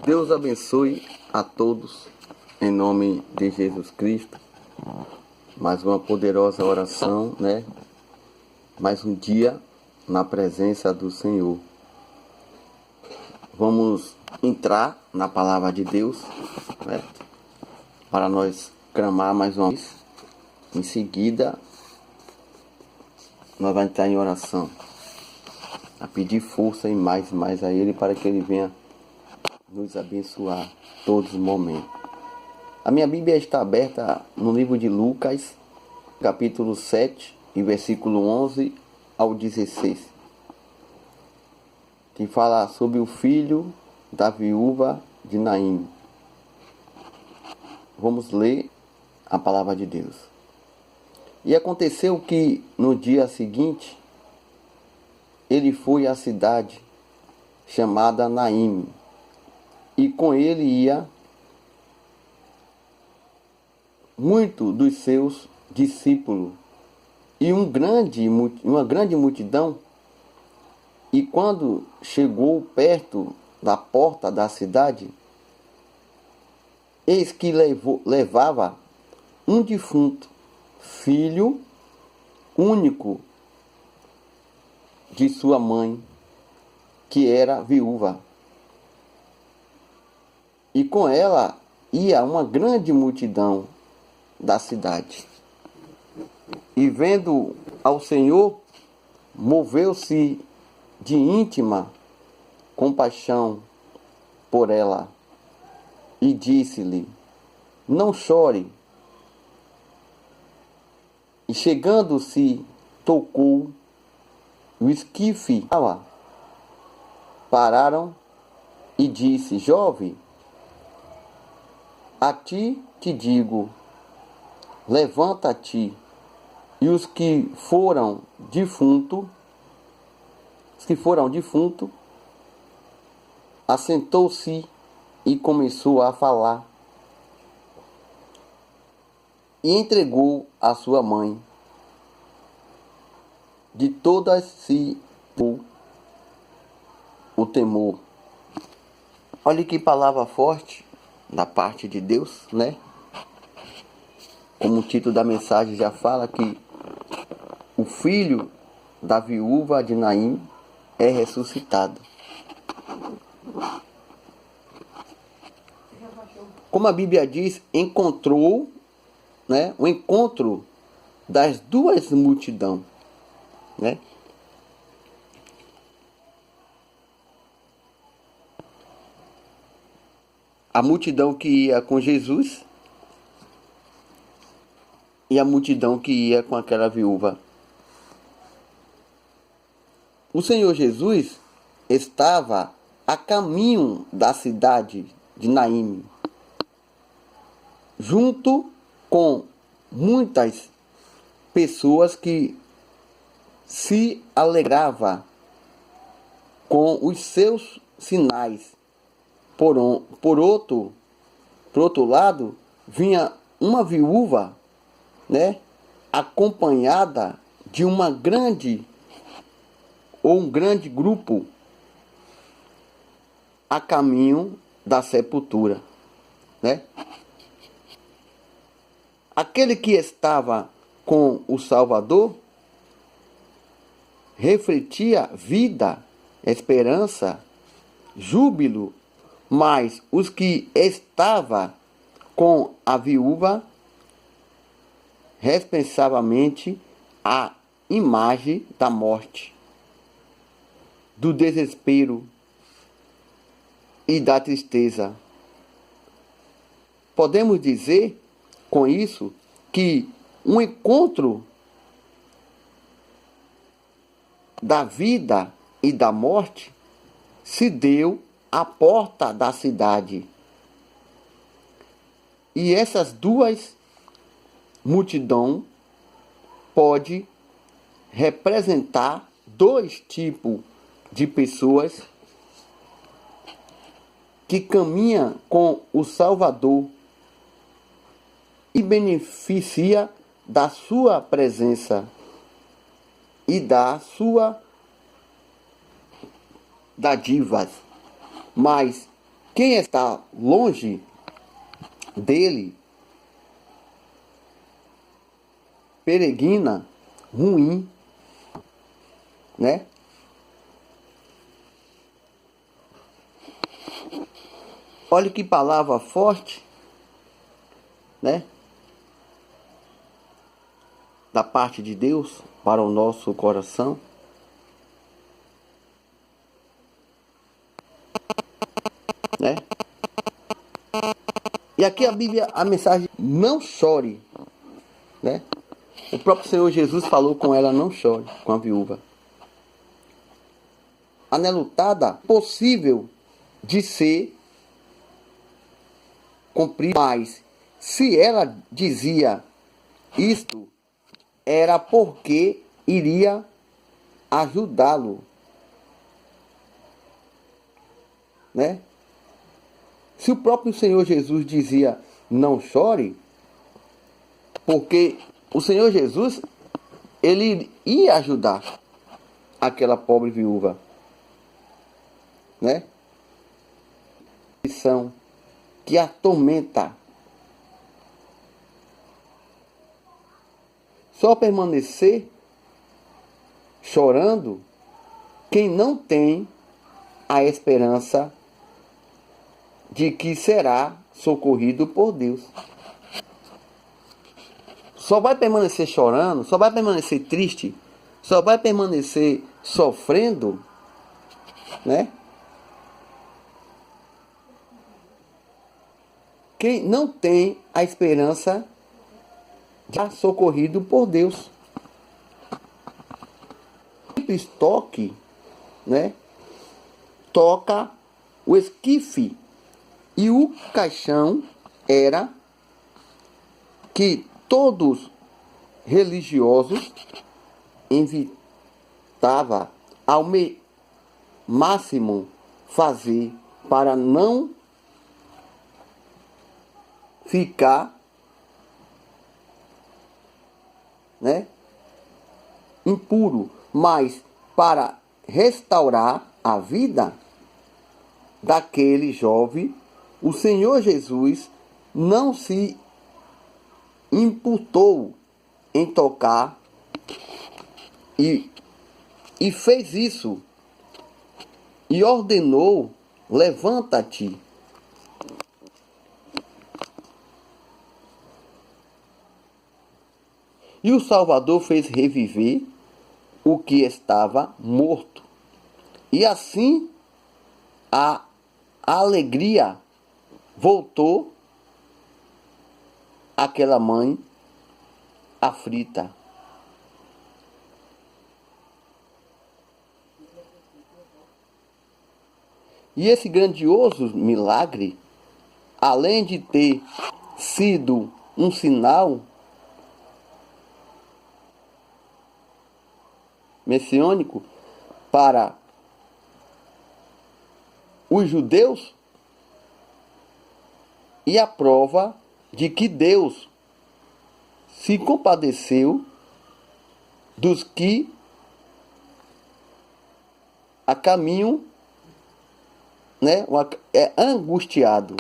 Deus abençoe a todos, em nome de Jesus Cristo. Mais uma poderosa oração, né? Mais um dia na presença do Senhor. Vamos entrar na palavra de Deus, né? Para nós clamar mais uma vez. Em seguida, nós vamos entrar em oração, a pedir força e mais a Ele, para que Ele venha nos abençoar todos os momentos. A minha Bíblia está aberta no livro de Lucas, capítulo 7, e versículo 11 ao 16, que fala sobre o filho da viúva de Naim. Vamos ler a palavra de Deus. E aconteceu que no dia seguinte, ele foi à cidade chamada Naim, e com ele ia muito dos seus discípulos e uma grande multidão. E quando chegou perto da porta da cidade, eis que levava um defunto, filho único de sua mãe, que era viúva. E com ela ia uma grande multidão da cidade. E vendo ao Senhor, moveu-se de íntima compaixão por ela e disse-lhe: não chore. E chegando-se, tocou o esquife. Pararam e disse: jovem, a ti te digo, levanta-te. E os que foram defunto, assentou-se e começou a falar. E entregou a sua mãe. De todas se o temor. Olha que palavra forte da parte de Deus, né? Como o título da mensagem já fala, que o filho da viúva de Naim é ressuscitado. Como a Bíblia diz, encontrou, né, o encontro das duas multidões, né? A multidão que ia com Jesus e a multidão que ia com aquela viúva. O Senhor Jesus estava a caminho da cidade de Naim, junto com muitas pessoas que se alegravam com os seus sinais. Por outro lado, vinha uma viúva, né, acompanhada de um grande grupo a caminho da sepultura, né? Aquele que estava com o Salvador refletia vida, esperança, júbilo, mas os que estavam com a viúva, responsabilimente a imagem da morte, do desespero e da tristeza. Podemos dizer com isso que um encontro da vida e da morte se deu à porta da cidade. E essas duas multidões pode representar dois tipos de pessoas que caminham com o Salvador e beneficia da sua presença e da sua dádivas, mas quem está longe dele peregrina ruim, né? Olha que palavra forte, né? Da parte de Deus para o nosso coração. Né? E aqui a Bíblia, a mensagem, não chore, né? O próprio Senhor Jesus falou com ela, não chore, com a viúva. Anelutada, possível de ser cumprida, mas se ela dizia isto, era porque iria ajudá-lo, né? Se o próprio Senhor Jesus dizia, não chore, porque o Senhor Jesus, ele ia ajudar aquela pobre viúva, né? Missão que atormenta. Só permanecer chorando quem não tem a esperança de que será socorrido por Deus. Só vai permanecer chorando, só vai permanecer triste, só vai permanecer sofrendo, né? Quem não tem a esperança de ser socorrido por Deus. O estoque, né? Toca o esquife e o caixão era que todos religiosos evitava ao máximo fazer para não ficar, né, impuro, mas para restaurar a vida daquele jovem, o Senhor Jesus não se importou em tocar e fez isso e ordenou: levanta-te. E o Salvador fez reviver o que estava morto. E assim a alegria voltou àquela mãe aflita. E esse grandioso milagre, além de ter sido um sinal messiânico para os judeus, e a prova de que Deus se compadeceu dos que a caminho, né, é angustiado.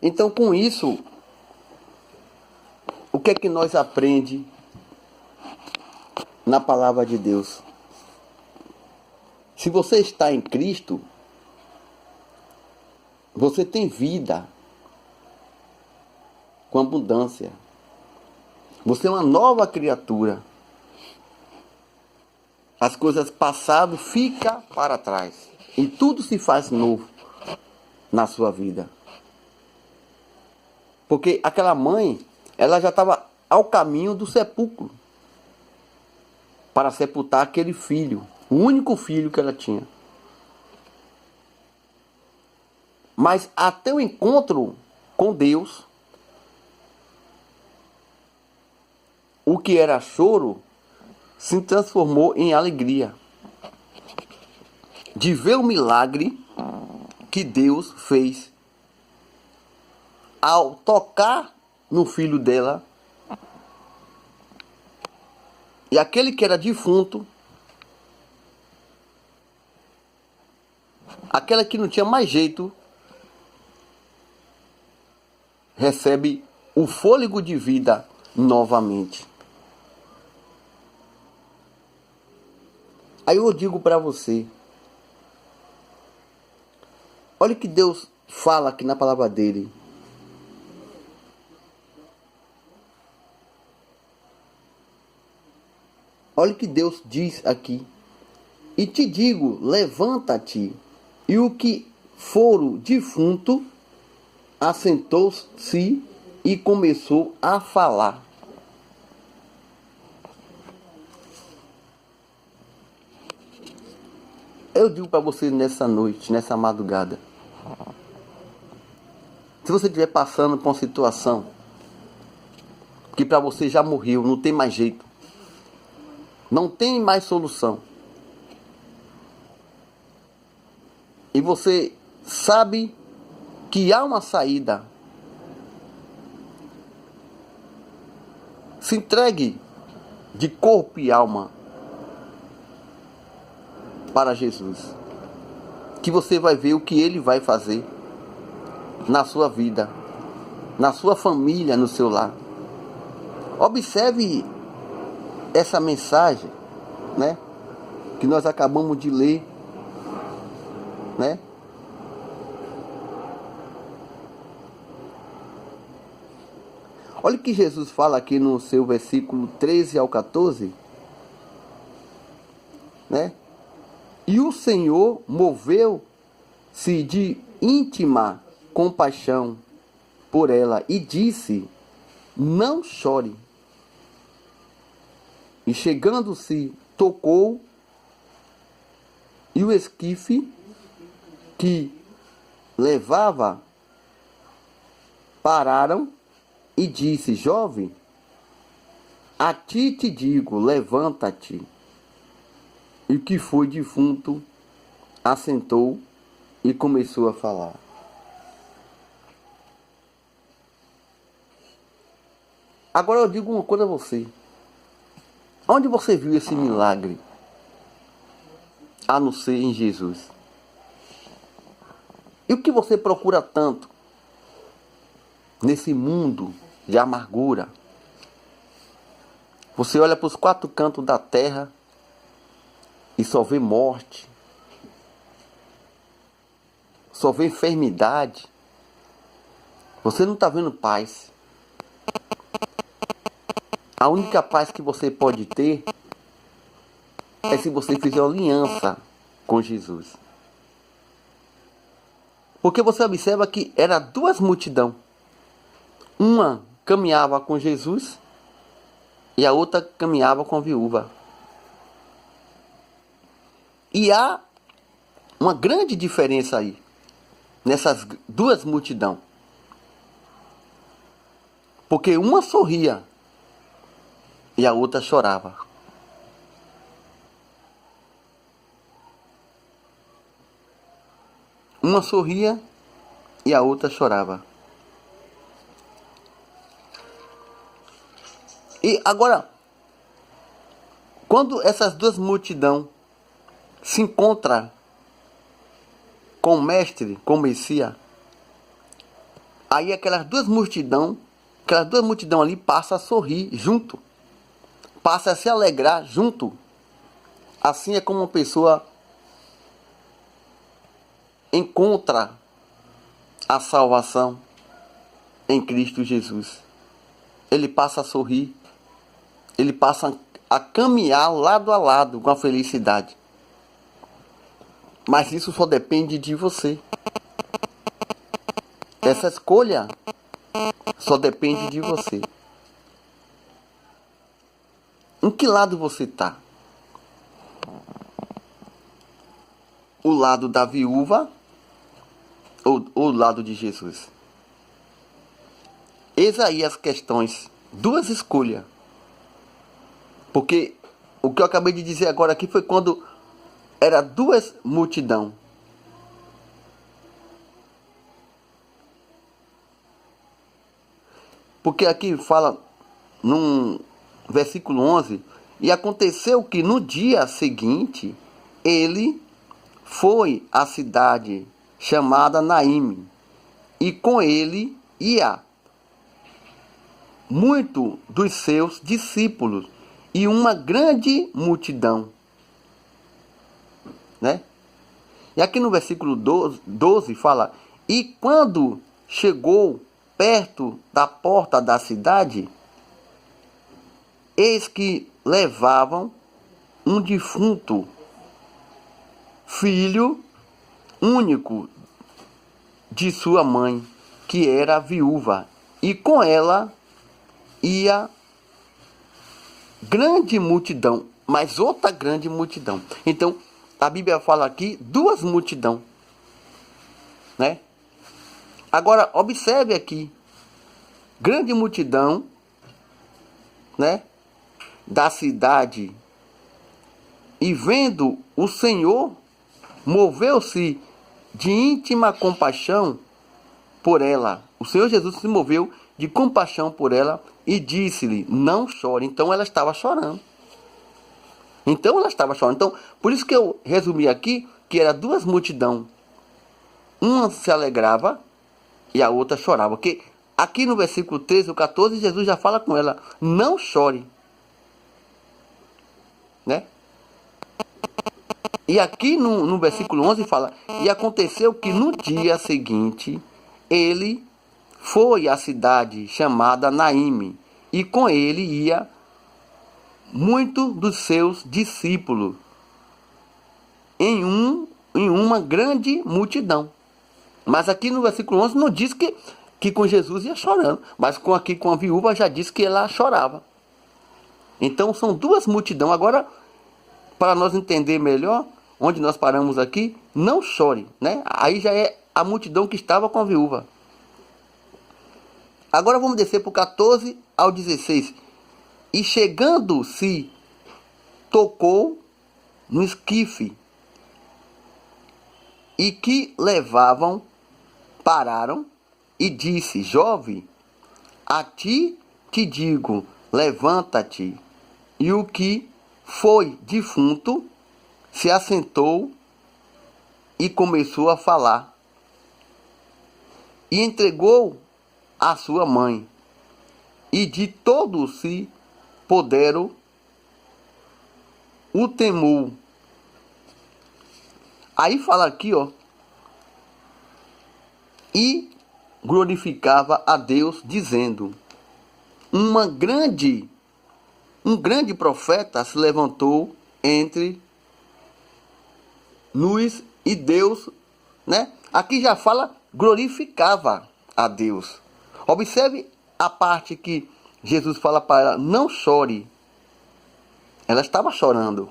Então, com isso, o que é que nós aprendemos na palavra de Deus? Se você está em Cristo, você tem vida com abundância. Você é uma nova criatura. As coisas passadas ficam para trás. E tudo se faz novo na sua vida. Porque aquela mãe, ela já estava ao caminho do sepulcro para sepultar aquele filho, o único filho que ela tinha. Mas até o encontro com Deus, o que era choro se transformou em alegria de ver o milagre que Deus fez ao tocar no filho dela. E aquele que era defunto aquela que não tinha mais jeito, recebe o fôlego de vida novamente. Aí eu digo para você, olha o que Deus fala aqui na palavra dele. Olha o que Deus diz aqui. E te digo, levanta-te. E o que foro defunto assentou-se e começou a falar. Eu digo para você nessa noite, nessa madrugada, se você estiver passando por uma situação que para você já morreu, não tem mais jeito, não tem mais solução, e você sabe que há uma saída, se entregue de corpo e alma para Jesus, que você vai ver o que Ele vai fazer na sua vida, na sua família, no seu lar. Observe essa mensagem, né, que nós acabamos de ler, né? Olha o que Jesus fala aqui no seu versículo 13 ao 14, né? E o Senhor moveu-se de íntima compaixão por ela e disse: não chore. E chegando-se, tocou, e o esquife que levava pararam, e disse: jovem, a ti te digo, levanta-te. E o que foi defunto assentou e começou a falar. Agora eu digo uma coisa a você. Onde você viu esse milagre? A não ser em Jesus. E o que você procura tanto nesse mundo de amargura? Você olha para os quatro cantos da terra e só vê morte, só vê enfermidade. Você não está vendo paz. A única paz que você pode ter é se você fizer aliança com Jesus. Porque você observa que era duas multidões. Uma caminhava com Jesus e a outra caminhava com a viúva. E há uma grande diferença aí, nessas duas multidões. Porque uma sorria e a outra chorava. Uma sorria e a outra chorava. E agora, quando essas duas multidões se encontram com o Mestre, com o Messias, aí aquelas duas multidões ali passam a sorrir junto, passam a se alegrar junto. Assim é como uma pessoa encontra a salvação em Cristo Jesus. Ele passa a sorrir, ele passa a caminhar lado a lado com a felicidade. Mas isso só depende de você. Essa escolha só depende de você. Em que lado você está? O lado da viúva ou o lado de Jesus? Eis aí as questões. Duas escolhas. Porque o que eu acabei de dizer agora aqui foi quando era duas multidão. Porque aqui fala num versículo 11: e aconteceu que no dia seguinte ele foi à cidade chamada Naim, e com ele ia muito dos seus discípulos e uma grande multidão, né? E aqui no versículo 12 fala: e quando chegou perto da porta da cidade, eis que levavam um defunto filho único de sua mãe, que era viúva, e com ela ia grande multidão, mas outra grande multidão. Então, a Bíblia fala aqui duas multidões, né? Agora, observe aqui, grande multidão, né, da cidade, e vendo o Senhor, moveu-se de íntima compaixão por ela. O Senhor Jesus se moveu de compaixão por ela e disse-lhe: não chore. Então ela estava chorando. Então, por isso que eu resumi aqui que era duas multidões. Uma se alegrava e a outra chorava. Porque aqui no versículo 13 ou 14, Jesus já fala com ela: não chore. Né? E aqui no versículo 11 fala: e aconteceu que no dia seguinte ele foi à cidade chamada Naim, e com ele ia muitos dos seus discípulos em uma grande multidão. Mas aqui no versículo 11 não diz que com Jesus ia chorando, mas aqui com a viúva já diz que ela chorava. Então são duas multidões. Agora, para nós entender melhor onde nós paramos aqui, não chore, né? Aí já é a multidão que estava com a viúva. Agora vamos descer para o 14 ao 16. E chegando-se, tocou no esquife, e que levavam pararam, e disse: jovem, a ti te digo, levanta-te. E o que foi defunto se assentou e começou a falar. E entregou a sua mãe. E de todos se poderam o temor. Aí fala aqui, ó. E glorificava a Deus, dizendo: um grande profeta se levantou entre nós, e Deus, né? Aqui já fala glorificava a Deus. Observe a parte que Jesus fala para ela: não chore. Ela estava chorando.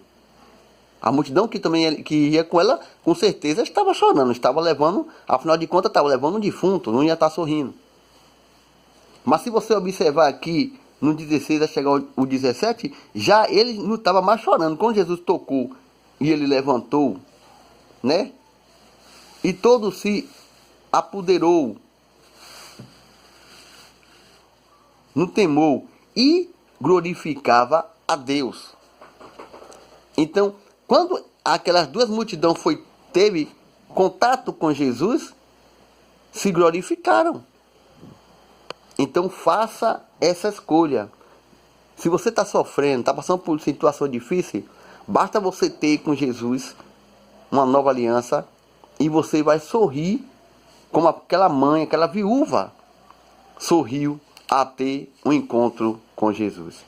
A multidão que ia com ela, com certeza estava chorando, estava levando, afinal de contas, estava levando um defunto, não ia estar sorrindo. Mas se você observar aqui no 16 a chegar o 17, já ele não estava mais chorando. Quando Jesus tocou e ele levantou, né? E todo se apoderou no temor e glorificava a Deus. Então, quando aquelas duas multidões teve contato com Jesus, se glorificaram. Então faça essa escolha. Se você está sofrendo, está passando por situação difícil, basta você ter com Jesus uma nova aliança e você vai sorrir como aquela mãe, aquela viúva sorriu a ter um encontro com Jesus.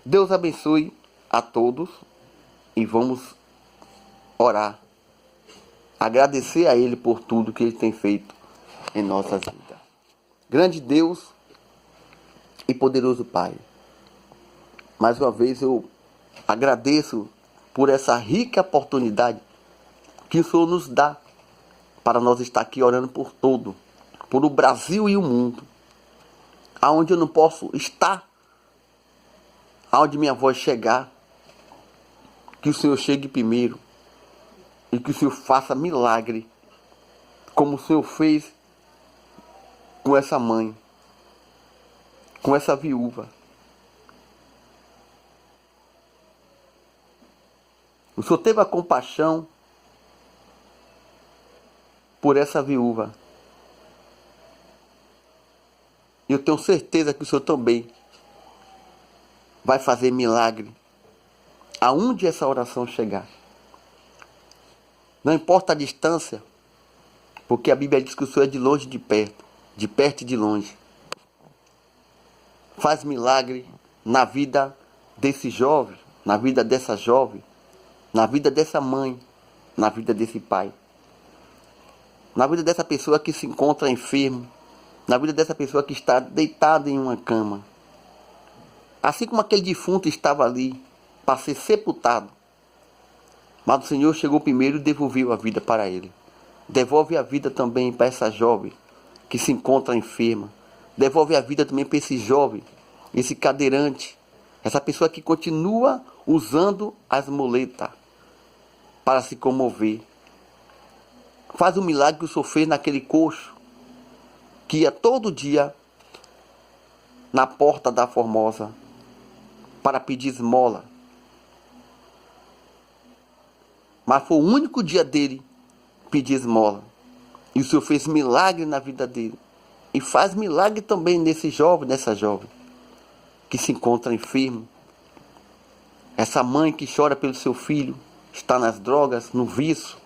Deus abençoe a todos e vamos orar. Agradecer a Ele por tudo que Ele tem feito em nossas vidas. Grande Deus e poderoso Pai, mais uma vez eu agradeço por essa rica oportunidade que o Senhor nos dá para nós estar aqui orando por todo, por o Brasil e o mundo, aonde eu não posso estar, aonde minha voz chegar, que o Senhor chegue primeiro e que o Senhor faça milagre, como o Senhor fez com essa mãe, com essa viúva. O Senhor teve a compaixão por essa viúva. E eu tenho certeza que o Senhor também vai fazer milagre aonde essa oração chegar. Não importa a distância, porque a Bíblia diz que o Senhor é de longe e de perto e de longe. Faz milagre na vida desse jovem, na vida dessa jovem, na vida dessa mãe, na vida desse pai, na vida dessa pessoa que se encontra enfermo, na vida dessa pessoa que está deitada em uma cama. Assim como aquele defunto estava ali para ser sepultado, mas o Senhor chegou primeiro e devolveu a vida para ele. Devolve a vida também para essa jovem que se encontra enferma. Devolve a vida também para esse jovem, esse cadeirante, essa pessoa que continua usando as muletas para se comover. Faz o milagre que o Senhor fez naquele coxo que ia todo dia na porta da Formosa para pedir esmola. Mas foi o único dia dele pedir esmola. E o Senhor fez milagre na vida dele. E faz milagre também nesse jovem, nessa jovem que se encontra enfermo. Essa mãe que chora pelo seu filho, está nas drogas, no vício.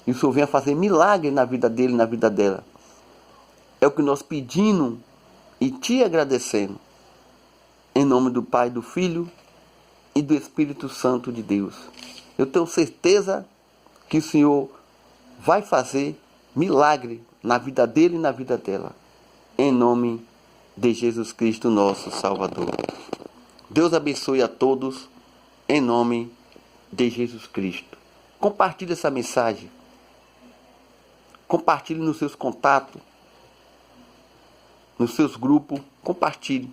E o Senhor vem a fazer milagre na vida dele, na vida dela. É o que nós pedimos e te agradecendo. Em nome do Pai, do Filho e do Espírito Santo de Deus. Eu tenho certeza que o Senhor vai fazer milagre na vida dele e na vida dela. Em nome de Jesus Cristo, nosso Salvador. Deus abençoe a todos, em nome de Jesus Cristo. Compartilhe essa mensagem. Compartilhe nos seus contatos, nos seus grupos. Compartilhe,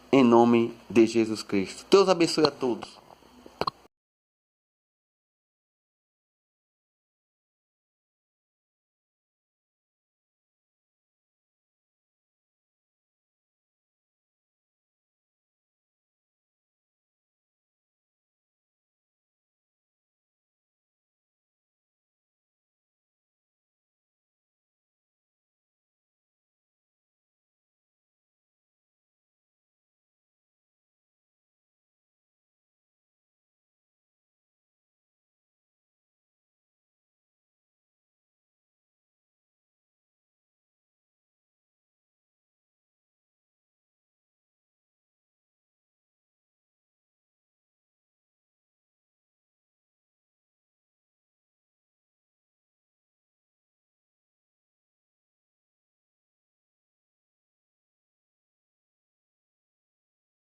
em nome de Jesus Cristo. Deus abençoe a todos.